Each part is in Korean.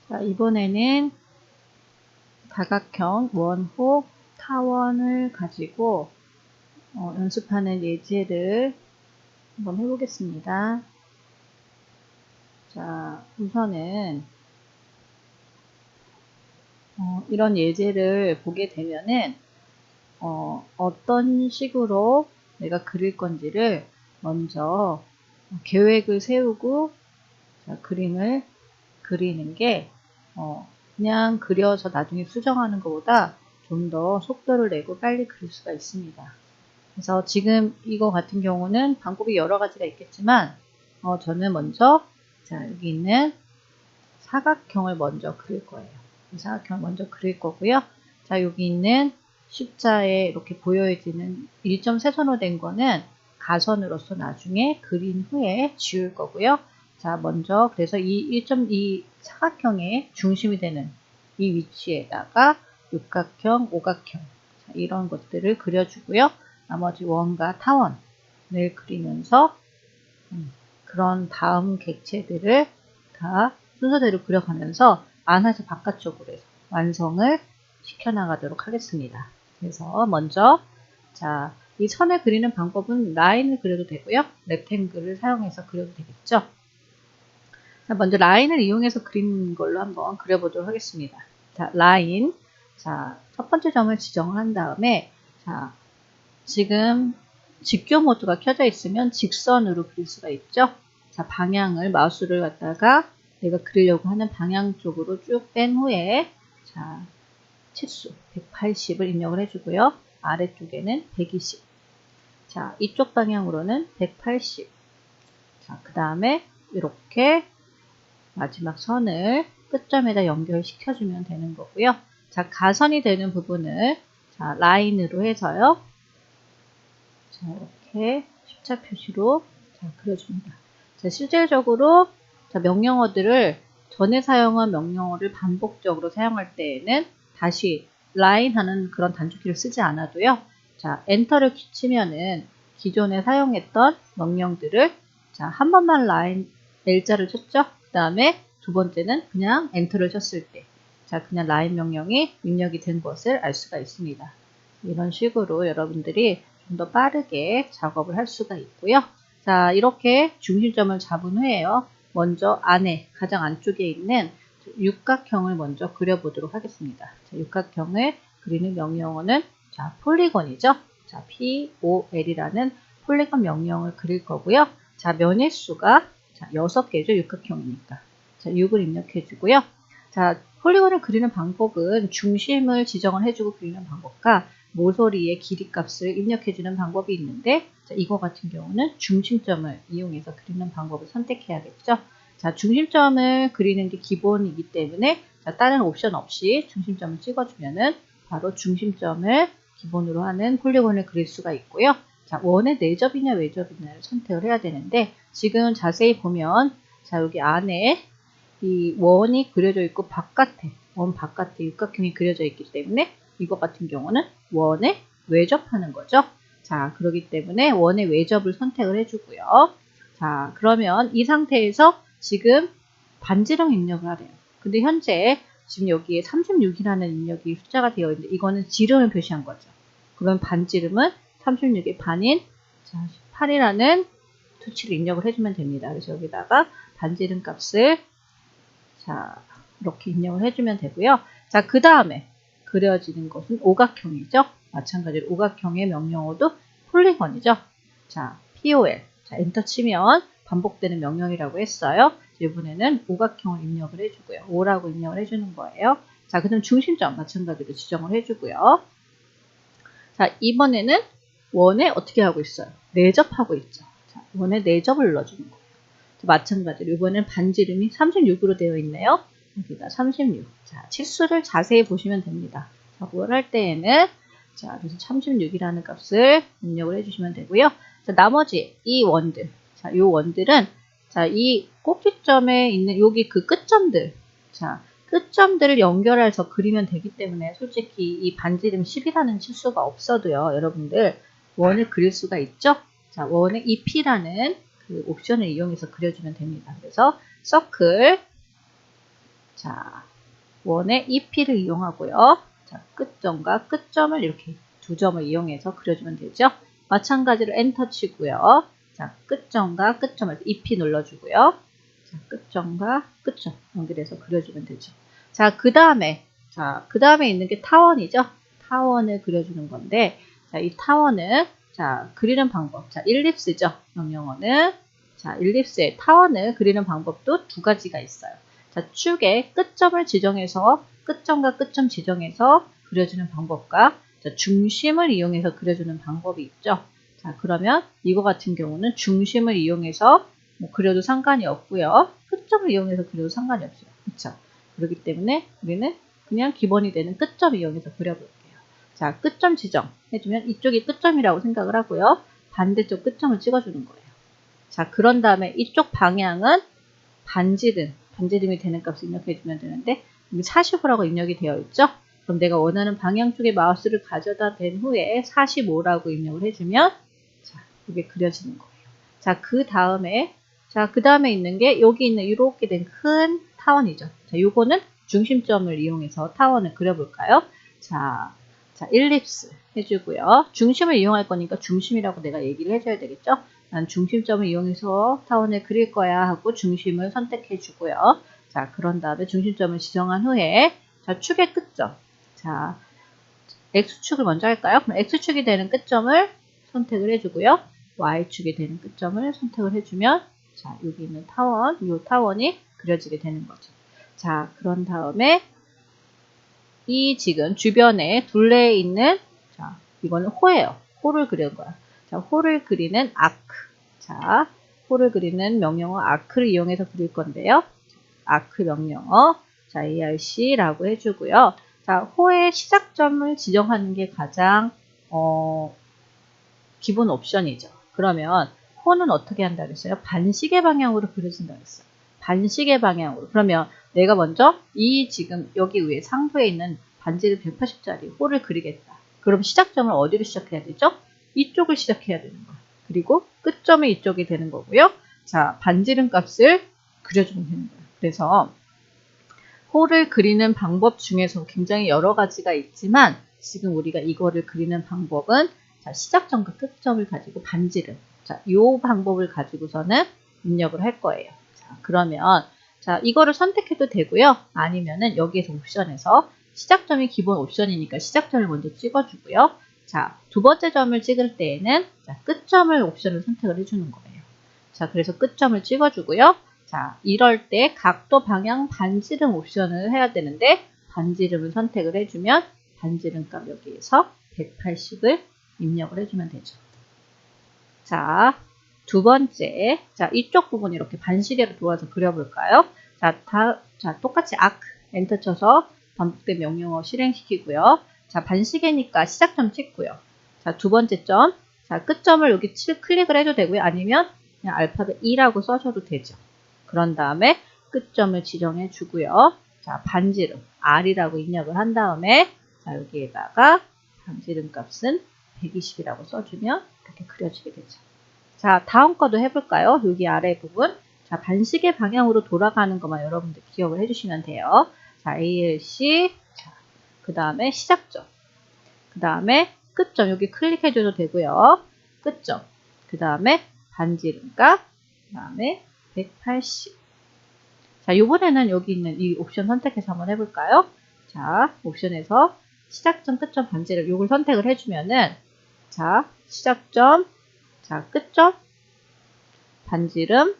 자, 이번에는 다각형 원호 타원을 가지고 연습하는 예제를 한번 해보겠습니다. 자, 우선은 이런 예제를 보게 되면은 어떤 식으로 내가 그릴 건지를 먼저 계획을 세우고 그림을 그리는 게 그냥 그려서 나중에 수정하는 것보다 좀 더 속도를 내고 빨리 그릴 수가 있습니다. 그래서 지금 이거 같은 경우는 방법이 여러 가지가 있겠지만 저는 먼저 여기 있는 사각형을 먼저 그릴 거예요. 이 사각형을 먼저 그릴 거고요. 자, 여기 있는 십자에 이렇게 보여지는 1.3선으로 된 거는 가선으로서 나중에 그린 후에 지울 거고요. 자, 먼저 그래서 이 1.2 사각형의 중심이 되는 이 위치에다가 육각형, 오각형 이런 것들을 그려주고요. 나머지 원과 타원을 그리면서 그런 다음 객체들을 다 순서대로 그려가면서 안에서 바깥쪽으로 해서 완성을 시켜나가도록 하겠습니다. 그래서 먼저 이 선을 그리는 방법은 라인을 그려도 되고요. 렉탱글을 사용해서 그려도 되겠죠. 자, 먼저 라인을 이용해서 그린 걸로 한번 그려보도록 하겠습니다. 자, 라인. 자, 첫 번째 점을 지정을 한 다음에 지금 직교 모드가 켜져 있으면 직선으로 그릴 수가 있죠. 자, 방향을 마우스를 갖다가 내가 그리려고 하는 방향 쪽으로 쭉 뺀 후에 치수 180을 입력을 해주고요. 아래쪽에는 120. 자, 이쪽 방향으로는 180. 자, 그 다음에 이렇게 마지막 선을 끝점에다 연결시켜주면 되는 거고요. 자, 가선이 되는 부분을 라인으로 해서요. 자, 이렇게 십자 표시로 그려줍니다. 자, 실질적으로 명령어들을 전에 사용한 명령어를 반복적으로 사용할 때에는 다시 라인 하는 그런 단축키를 쓰지 않아도요. 자, 엔터를 치면은 기존에 사용했던 명령들을 한 번만 라인 L자를 쳤죠. 그 다음에 두 번째는 그냥 엔터를 쳤을 때 그냥 라인 명령이 입력이 된 것을 알 수가 있습니다. 이런 식으로 여러분들이 좀 더 빠르게 작업을 할 수가 있고요. 자, 이렇게 중심점을 잡은 후에요. 먼저 안에 가장 안쪽에 있는 육각형을 먼저 그려보도록 하겠습니다. 자, 육각형을 그리는 명령어는 폴리곤이죠. 자, POL이라는 폴리곤 명령을 그릴 거고요. 자, 면의 수가 6개죠. 육각형이니까. 자, 6을 입력해 주고요. 자, 폴리곤을 그리는 방법은 중심을 지정을 해주고 그리는 방법과 모서리의 길이 값을 입력해주는 방법이 있는데 이거 같은 경우는 중심점을 이용해서 그리는 방법을 선택해야겠죠. 자, 중심점을 그리는 게 기본이기 때문에 다른 옵션 없이 중심점을 찍어주면은 바로 중심점을 기본으로 하는 폴리곤을 그릴 수가 있고요. 자, 원의 내접이냐 외접이냐를 선택을 해야 되는데 지금 자세히 보면 여기 안에 이 원이 그려져 있고 원 바깥에 육각형이 그려져 있기 때문에 이거 같은 경우는 원에 외접하는 거죠. 자, 그렇기 때문에 원의 외접을 선택을 해주고요. 자, 그러면 이 상태에서 지금 반지름 입력을 하래요. 근데 현재 지금 여기에 36이라는 입력이 숫자가 되어 있는데 이거는 지름을 표시한 거죠. 그러면 반지름은 36의 반인 18이라는 수치를 입력을 해주면 됩니다. 그래서 여기다가 반지름 값을 이렇게 입력을 해주면 되고요. 자, 그 다음에 그려지는 것은 오각형이죠. 마찬가지로 오각형의 명령어도 폴리곤이죠. 자, POL. 자, 엔터 치면 반복되는 명령이라고 했어요. 이번에는 오각형을 입력을 해주고요. 5라고 입력을 해주는 거예요. 자, 그 다음 중심점 마찬가지로 지정을 해주고요. 자, 이번에는 원에 어떻게 하고 있어요? 내접하고 있죠. 자, 원에 내접을 눌러주는 거예요. 마찬가지로 이번엔 반지름이 36으로 되어 있네요. 여기다 36. 자, 치수를 자세히 보시면 됩니다. 자, 뭘 할 때에는 그래서 36이라는 값을 입력을 해주시면 되고요. 자, 나머지 이 원들. 자, 이 원들은 이 꼭지점에 있는 여기 그 끝점들. 자, 끝점들을 연결해서 그리면 되기 때문에 솔직히 이 반지름 10이라는 치수가 없어도요. 여러분들 원을 그릴 수가 있죠. 자, 원의 이 P라는 그 옵션을 이용해서 그려주면 됩니다. 그래서 서클 자, 원의 EP를 이용하고요. 자, 끝점과 끝점을 이렇게 두 점을 이용해서 그려주면 되죠. 마찬가지로 엔터 치고요. 자, 끝점과 끝점을 EP 눌러주고요. 자, 끝점과 끝점 연결해서 그려주면 되죠. 자, 그 다음에 있는 게 타원이죠. 타원을 그려주는 건데, 자, 이 타원은 자, 그리는 방법. 자, 일립스죠. 명령어는 자, 일립스의 타원을 그리는 방법도 두 가지가 있어요. 자, 축의 끝점을 지정해서 끝점과 끝점 지정해서 그려주는 방법과 자, 중심을 이용해서 그려주는 방법이 있죠. 자, 그러면 이거 같은 경우는 중심을 이용해서 뭐 그려도 상관이 없고요. 끝점을 이용해서 그려도 상관이 없어요. 그렇죠? 그렇기 때문에 우리는 그냥 기본이 되는 끝점 이용해서 그려볼게요. 자, 끝점 지정 해주면 이쪽이 끝점이라고 생각을 하고요. 반대쪽 끝점을 찍어주는 거예요. 자, 그런 다음에 이쪽 방향은 반지름이 되는 값을 입력해주면 되는데 여기 45라고 입력이 되어 있죠. 그럼 내가 원하는 방향 쪽에 마우스를 가져다 댄 후에 45라고 입력을 해주면 자, 이게 그려지는 거예요. 자, 그 다음에 있는 게 여기 있는 이렇게 된 큰 타원이죠. 자, 요거는 중심점을 이용해서 타원을 그려볼까요? 자, 일립스 해주고요. 중심을 이용할 거니까 중심이라고 내가 얘기를 해줘야 되겠죠? 난 중심점을 이용해서 타원을 그릴 거야 하고 중심을 선택해 주고요. 자, 그런 다음에 중심점을 지정한 후에 자, 축의 끝점. 자, X축을 먼저 할까요? 그럼 X축이 되는 끝점을 선택을 해주고요. Y축이 되는 끝점을 선택을 해주면 자, 여기 있는 타원, 이 타원이 그려지게 되는 거죠. 자, 그런 다음에 이 지금 주변에 둘레에 있는 자, 이거는 호예요. 호를 그릴 거야. 자, 호를 그리는 아크. 자, 호를 그리는 명령어 아크를 이용해서 그릴 건데요. 아크 명령어. 자, ARC라고 해주고요. 자, 호의 시작점을 지정하는 게 가장, 기본 옵션이죠. 그러면 호는 어떻게 한다 그랬어요? 반시계 방향으로 그려진다 그랬어요. 반시계 방향으로. 그러면 내가 먼저 이 지금 여기 위에 상부에 있는 반지름 180짜리 호를 그리겠다. 그럼 시작점을 어디로 시작해야 되죠? 이쪽을 시작해야 되는 거예요. 그리고 끝점이 이쪽이 되는 거고요. 자, 반지름 값을 그려주면 되는 거예요. 그래서 호를 그리는 방법 중에서 굉장히 여러 가지가 있지만 지금 우리가 이거를 그리는 방법은 자, 시작점과 끝점을 가지고 반지름. 자, 이 방법을 가지고서는 입력을 할 거예요. 자, 그러면 자, 이거를 선택해도 되고요. 아니면은 여기에서 옵션에서 시작점이 기본 옵션이니까 시작점을 먼저 찍어주고요. 자, 두 번째 점을 찍을 때에는 자, 끝점을 옵션을 선택을 해주는 거예요. 자, 그래서 끝점을 찍어주고요. 자, 이럴 때 각도 방향 반지름 옵션을 해야 되는데 반지름을 선택을 해주면 반지름 값 여기에서 180을 입력을 해주면 되죠. 자, 두 번째. 자, 이쪽 부분 이렇게 반시계로 도와서 그려볼까요? 자, 똑같이 아크 엔터 쳐서 반복된 명령어 실행시키고요. 자, 반시계니까 시작점 찍고요. 자, 두 번째 점. 자, 끝점을 여기 클릭을 해도 되고요. 아니면 그냥 알파벳 2라고 써줘도 되죠. 그런 다음에 끝점을 지정해 주고요. 자, 반지름 R이라고 입력을 한 다음에 자, 여기에다가 반지름 값은 120이라고 써주면 이렇게 그려지게 되죠. 자, 다음 거도 해볼까요? 여기 아래 부분. 자, 반시계 방향으로 돌아가는 것만 여러분들 기억을 해주시면 돼요. 자, ALC. 자, 그 다음에 시작점. 그 다음에 끝점. 여기 클릭해줘도 되고요. 끝점. 그 다음에 반지름값. 그 다음에 180. 자, 이번에는 여기 있는 이 옵션 선택해서 한번 해볼까요? 자, 옵션에서 시작점, 끝점, 반지름 이걸 선택을 해주면은 자, 시작점, 자, 끝점, 반지름,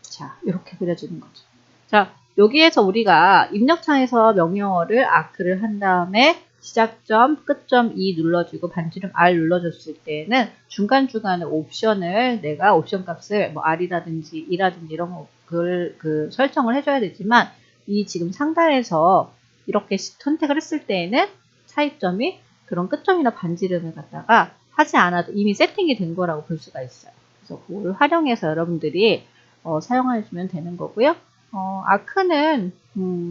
자, 이렇게 그려주는 거죠. 자, 여기에서 우리가 입력창에서 명령어를 아크를 한 다음에 시작점, 끝점 2 눌러주고 반지름 R 눌러줬을 때는 중간중간에 옵션을 내가 옵션 값을 뭐 R이라든지 E라든지 이런 거 그 설정을 해줘야 되지만 이 지금 상단에서 이렇게 선택을 했을 때에는 차이점이 그런 끝점이나 반지름을 갖다가 하지 않아도 이미 세팅이 된 거라고 볼 수가 있어요. 그래서 그걸 활용해서 여러분들이 사용하시면 되는 거고요. 아크는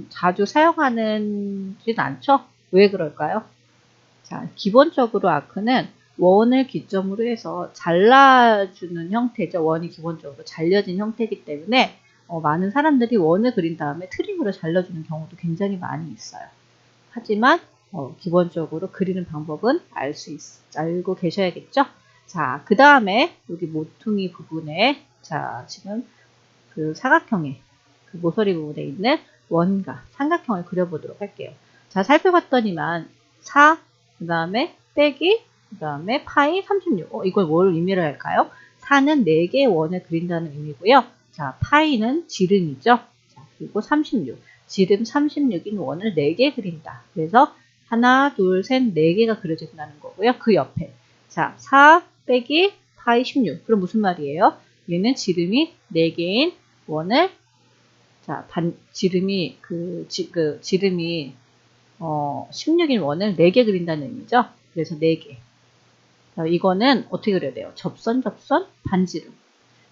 자주 사용하지는 않죠. 왜 그럴까요? 자, 기본적으로 아크는 원을 기점으로 해서 잘라주는 형태죠. 원이 기본적으로 잘려진 형태이기 때문에 많은 사람들이 원을 그린 다음에 트림으로 잘라주는 경우도 굉장히 많이 있어요. 하지만 기본적으로 그리는 방법은 알고 계셔야겠죠. 자, 그 다음에 여기 모퉁이 부분에 자 지금 그 사각형의 그 모서리 부분에 있는 원과 삼각형을 그려보도록 할게요. 자, 살펴봤더니만 4, 그 다음에 빼기, 그 다음에 파이 36. 이걸 뭘 의미를 할까요? 4는 4개의 원을 그린다는 의미고요. 자, 파이는 지름이죠. 자, 그리고 36. 지름 36인 원을 4개 그린다. 그래서 하나, 둘, 셋, 4개가 그려진다는 거고요. 그 옆에. 자, 4 빼기 파이 16. 그럼 무슨 말이에요? 얘는 지름이 4개인 원을 자, 지름이 지름이 16인 원을 4개 그린다는 의미죠. 그래서 4개. 자, 이거는 어떻게 그려야 돼요? 접선, 반지름.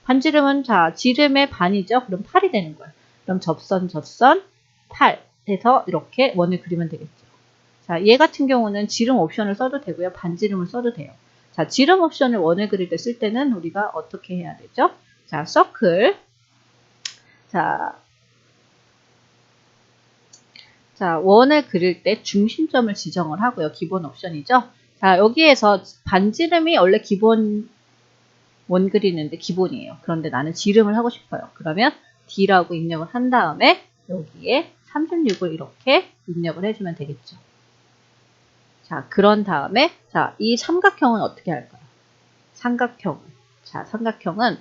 반지름은 자, 지름의 반이죠. 그럼 8이 되는 거예요. 그럼 접선, 8 해서 이렇게 원을 그리면 되겠죠. 자, 얘 같은 경우는 지름 옵션을 써도 되고요. 반지름을 써도 돼요. 자, 지름 옵션을 원을 그릴 때 쓸 때는 우리가 어떻게 해야 되죠? 자, 서클. 자, 원을 그릴 때 중심점을 지정을 하고요. 기본 옵션이죠. 자, 여기에서 반지름이 원래 기본 원 그리는데 기본이에요. 그런데 나는 지름을 하고 싶어요. 그러면 D라고 입력을 한 다음에 여기에 36을 이렇게 입력을 해주면 되겠죠. 자, 그런 다음에 자, 이 삼각형은 어떻게 할까요? 삼각형은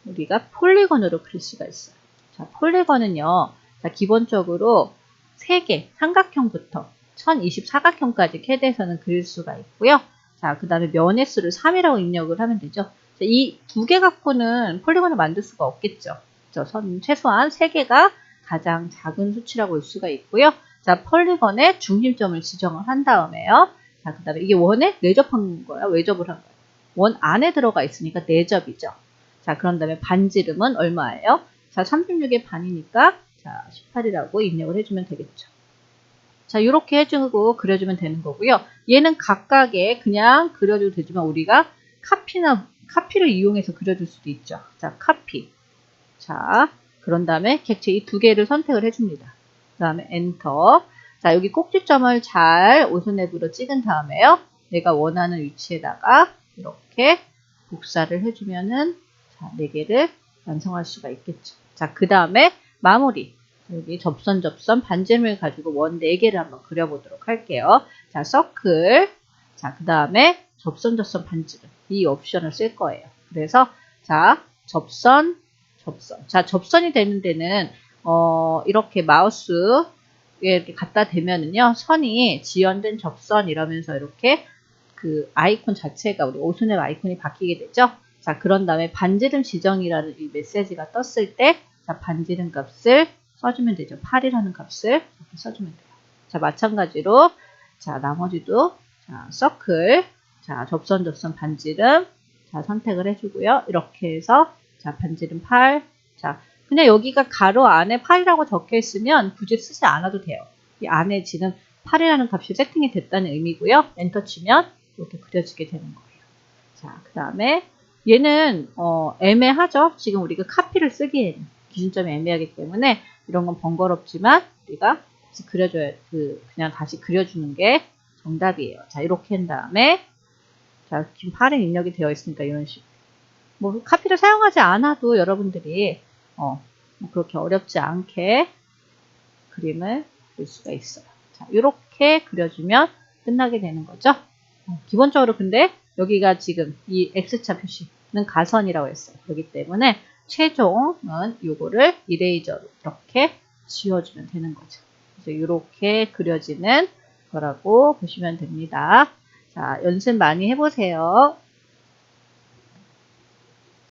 우리가 폴리건으로 그릴 수가 있어요. 자, 폴리건은요. 자, 기본적으로 3개, 삼각형부터 1024각형까지 캐드에서는 그릴 수가 있고요. 자, 그 다음에 면의 수를 3이라고 입력을 하면 되죠. 자, 이 2개 갖고는 폴리건을 만들 수가 없겠죠. 최소한 3개가 가장 작은 수치라고 볼 수가 있고요. 자, 폴리건의 중심점을 지정을 한 다음에요. 자, 그 다음에 이게 원에 내접한 거야? 외접을 한 거야? 원 안에 들어가 있으니까 내접이죠. 자, 그런 다음에 반지름은 얼마예요? 자, 36의 반이니까 자, 18이라고 입력을 해주면 되겠죠. 자, 이렇게 해주고 그려주면 되는 거고요. 얘는 각각의 그냥 그려줘도 되지만 우리가 카피를 이용해서 그려줄 수도 있죠. 자, 카피. 자, 그런 다음에 객체 이 2개를 선택을 해줍니다. 그 다음에 엔터. 자, 여기 꼭지점을 잘 오손앱으로 찍은 다음에요. 내가 원하는 위치에다가 이렇게 복사를 해주면은 자, 4개를 완성할 수가 있겠죠. 자, 그 다음에 마무리. 여기 접선, 반지름을 가지고 원 4개를 한번 그려보도록 할게요. 자, 서클. 자, 그 다음에 접선, 반지름. 이 옵션을 쓸 거예요. 그래서, 자, 접선. 자, 접선이 되는 데는, 이렇게 마우스에 이렇게 갖다 대면은요, 선이 지연된 접선 이러면서 이렇게 그 아이콘 자체가 우리 오손앱 아이콘이 바뀌게 되죠. 자, 그런 다음에 반지름 지정이라는 이 메시지가 떴을 때, 자, 반지름 값을 써주면 되죠. 8이라는 값을 이렇게 써주면 돼요. 자, 마찬가지로, 자, 나머지도, 자, 서클, 자, 접선, 반지름, 자, 선택을 해주고요. 이렇게 해서, 자, 반지름 8, 자, 그냥 여기가 가로 안에 8이라고 적혀 있으면 굳이 쓰지 않아도 돼요. 이 안에 지금 8이라는 값이 세팅이 됐다는 의미고요. 엔터 치면 이렇게 그려지게 되는 거예요. 자, 그 다음에 얘는 애매하죠. 지금 우리가 카피를 쓰기에는 기준점이 애매하기 때문에 이런 건 번거롭지만 우리가 다시 그냥 다시 그려주는 게 정답이에요. 자, 이렇게 한 다음에 자, 지금 8은 입력이 되어 있으니까 이런 식으로 뭐 카피를 사용하지 않아도 여러분들이 뭐 그렇게 어렵지 않게 그림을 그릴 수가 있어요. 자, 이렇게 그려주면 끝나게 되는 거죠. 기본적으로 근데 여기가 지금 이 X자 표시는 가선이라고 했어요. 그렇기 때문에 최종은 요거를 이레이저로 이렇게 지워주면 되는 거죠. 그래서 이렇게 그려지는 거라고 보시면 됩니다. 자, 연습 많이 해보세요.